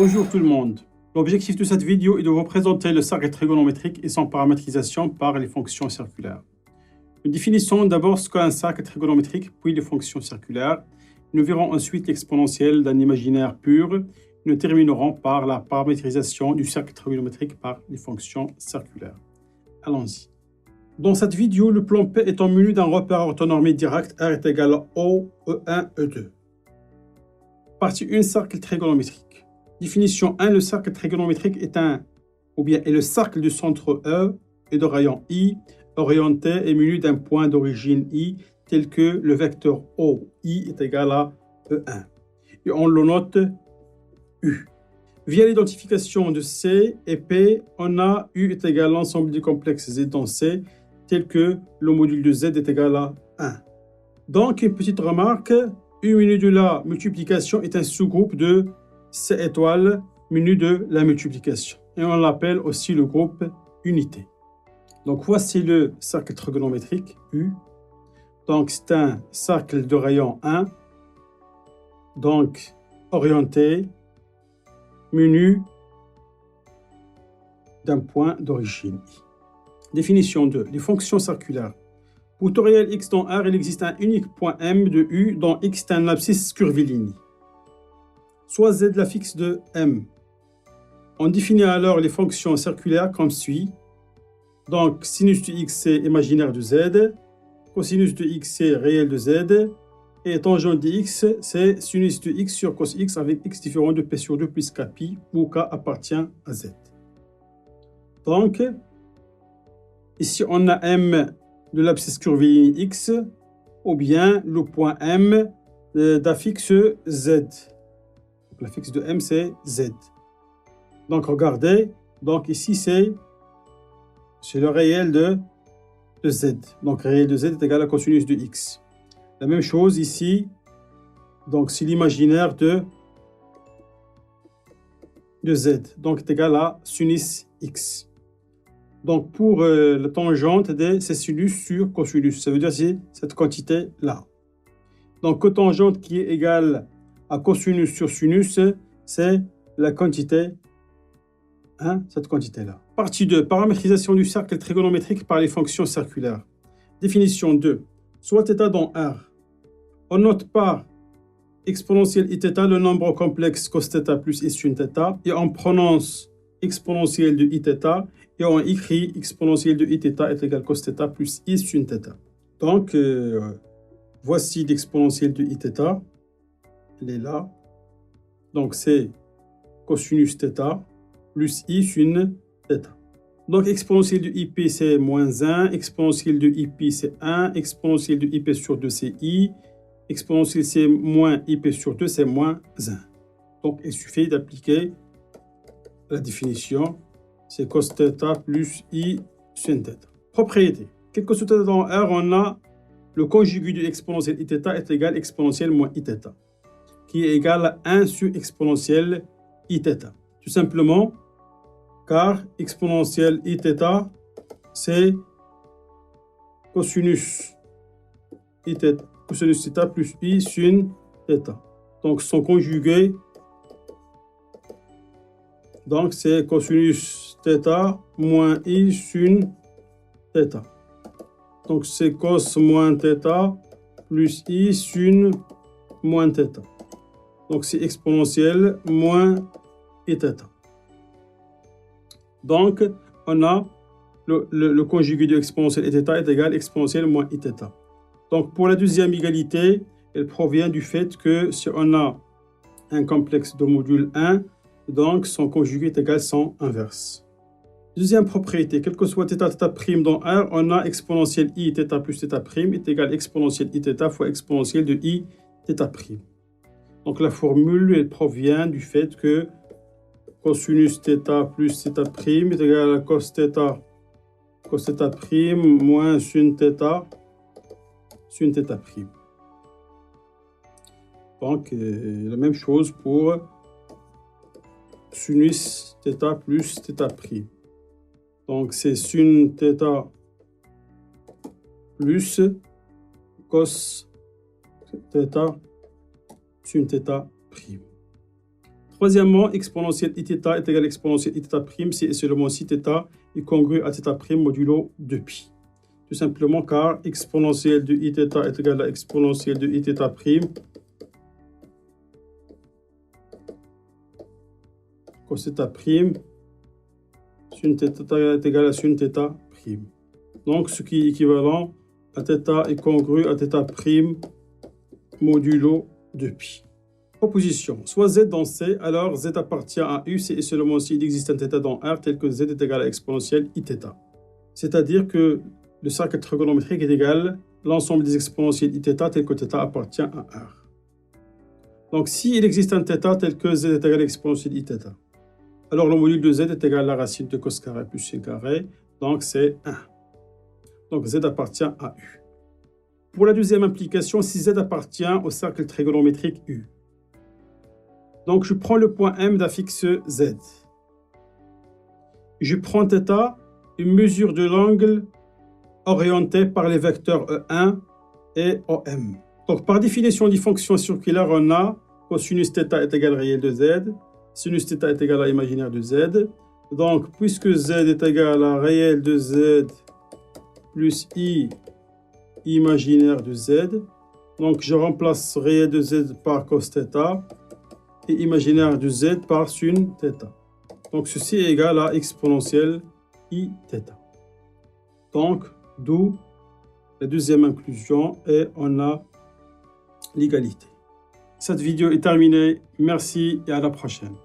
Bonjour tout le monde. L'objectif de cette vidéo est de vous présenter le cercle trigonométrique et son paramétrisation par les fonctions circulaires. Nous définissons d'abord ce qu'est un cercle trigonométrique, puis les fonctions circulaires. Nous verrons ensuite l'exponentielle d'un imaginaire pur. Nous terminerons par la paramétrisation du cercle trigonométrique par les fonctions circulaires. Allons-y. Dans cette vidéo, le plan P est en menu d'un repère orthonormé direct R est égal à O, E1, E2. Partie 1, cercle trigonométrique. Définition 1, le cercle trigonométrique est le cercle du centre E et de rayon I, orienté et muni d'un point d'origine I, tel que le vecteur OI est égal à E1. Et on le note U. Via l'identification de C et P, on a U est égal à l'ensemble du complexe Z dans C, tel que le module de Z est égal à 1. Donc, une petite remarque, U menu de la multiplication est un sous-groupe de C étoile menu de la multiplication. Et on l'appelle aussi le groupe unité. Donc, voici le cercle trigonométrique U. Donc, c'est un cercle de rayon 1. Donc, orienté, menu d'un point d'origine I. Définition 2. Les fonctions circulaires. Pour tout réel x dans R, il existe un unique point M de U dont x est un abscisse curviligne. Soit Z la fixe de M. On définit alors les fonctions circulaires comme suit. Donc, sinus de x c'est imaginaire de Z, cosinus de x c'est réel de Z, et tangente de x c'est sinus de x sur cos x avec x différent de P sur 2 plus Kpi, où K appartient à Z. Donc, ici on a M de l'abscisse curviligne x, ou bien le point M d'affixe Z. La fixe de M, c'est Z. Donc, regardez. Donc, ici, c'est le réel de Z. Donc, réel de Z est égal à cosinus de X. La même chose ici. Donc, c'est l'imaginaire de Z. Donc, est égal à sinus X. Donc, pour la tangente, c'est sinus sur cosinus. Ça veut dire c'est cette quantité-là. Donc, cotangente qui est égale à cosinus sur sinus, c'est la quantité, cette quantité-là. Partie 2, paramétrisation du cercle trigonométrique par les fonctions circulaires. Définition 2, soit θ dans R. On note par exponentielle iθ le nombre complexe cos θ plus i sin θ, et on prononce exponentielle de iθ, et on écrit exponentielle de iθ est égal cos θ plus i sin θ. Donc, voici l'exponentielle de iθ. Elle est là. Donc, c'est cosinus θ plus i sin θ. Donc, exponentielle de ip, c'est moins 1. Exponentielle de ip, c'est 1. Exponentielle de ip sur 2, c'est i. Exponentielle, c'est moins ip sur 2, c'est moins 1. Donc, il suffit d'appliquer la définition. C'est cos θ plus i sin θ. Propriété. Quel que soit θ dans R, on a le conjugué de exponentielle iθ est égal à exponentielle moins iθ, qui est égal à 1 sur exponentielle iθ. Tout simplement, car exponentielle iθ, c'est cosinus θ plus i sin θ. Donc, son conjugué, donc c'est cosinus θ moins i sin θ. Donc, c'est cos moins θ plus i sin moins θ. Donc, c'est exponentielle moins iθ. Donc, on a le conjugué de exponentielle iθ est égal à exponentielle moins iθ. Donc, pour la deuxième égalité, elle provient du fait que si on a un complexe de module 1, donc son conjugué est égal à son inverse. Deuxième propriété, quel que soit θ' dans R, on a exponentielle i θ plus θ' est égal à exponentielle i θ fois exponentielle de i θ'. Donc, la formule, elle provient du fait que cosinus θ plus θ' est égal à cos θ moins sin θ sin θ'. Donc, la même chose pour sinus θ plus θ'. Donc, c'est sin θ plus cos θ sin θ'. Troisièmement, exponentielle iθ est égal à exponentielle iθ prime si et seulement si θ est congru à θ prime modulo 2π. Tout simplement car exponentielle de iθ est égal à exponentielle de iθ prime cos θ prime sin θ est égal à sin θ prime. Donc, ce qui est équivalent à θ est congru à θ prime modulo 2π. Proposition. Soit z dans C, alors z appartient à U si et seulement si il existe un θ dans R tel que z est égal à exponentielle iθ. C'est-à-dire que le cercle trigonométrique est égal à l'ensemble des exponentielles iθ tel que θ appartient à R. Donc, s'il existe un θ tel que z est égal à exponentielle iθ, alors le module de z est égal à la racine de cos carré plus sin carré, donc c'est 1. Donc, z appartient à U. Pour la deuxième implication, si z appartient au cercle trigonométrique U, donc je prends le point M d'affixe Z. Je prends θ, une mesure de l'angle orienté par les vecteurs E1 et OM. Donc, par définition des fonctions circulaires, on a cosinus θ est égal à réel de Z, sinus θ est égal à imaginaire de Z. Donc, puisque Z est égal à réel de Z plus I imaginaire de Z, donc je remplace réel de Z par cos θ et imaginaire de Z par sin θ. Donc, ceci est égal à exponentielle Iθ. Donc, d'où la deuxième inclusion et on a l'égalité. Cette vidéo est terminée. Merci et à la prochaine.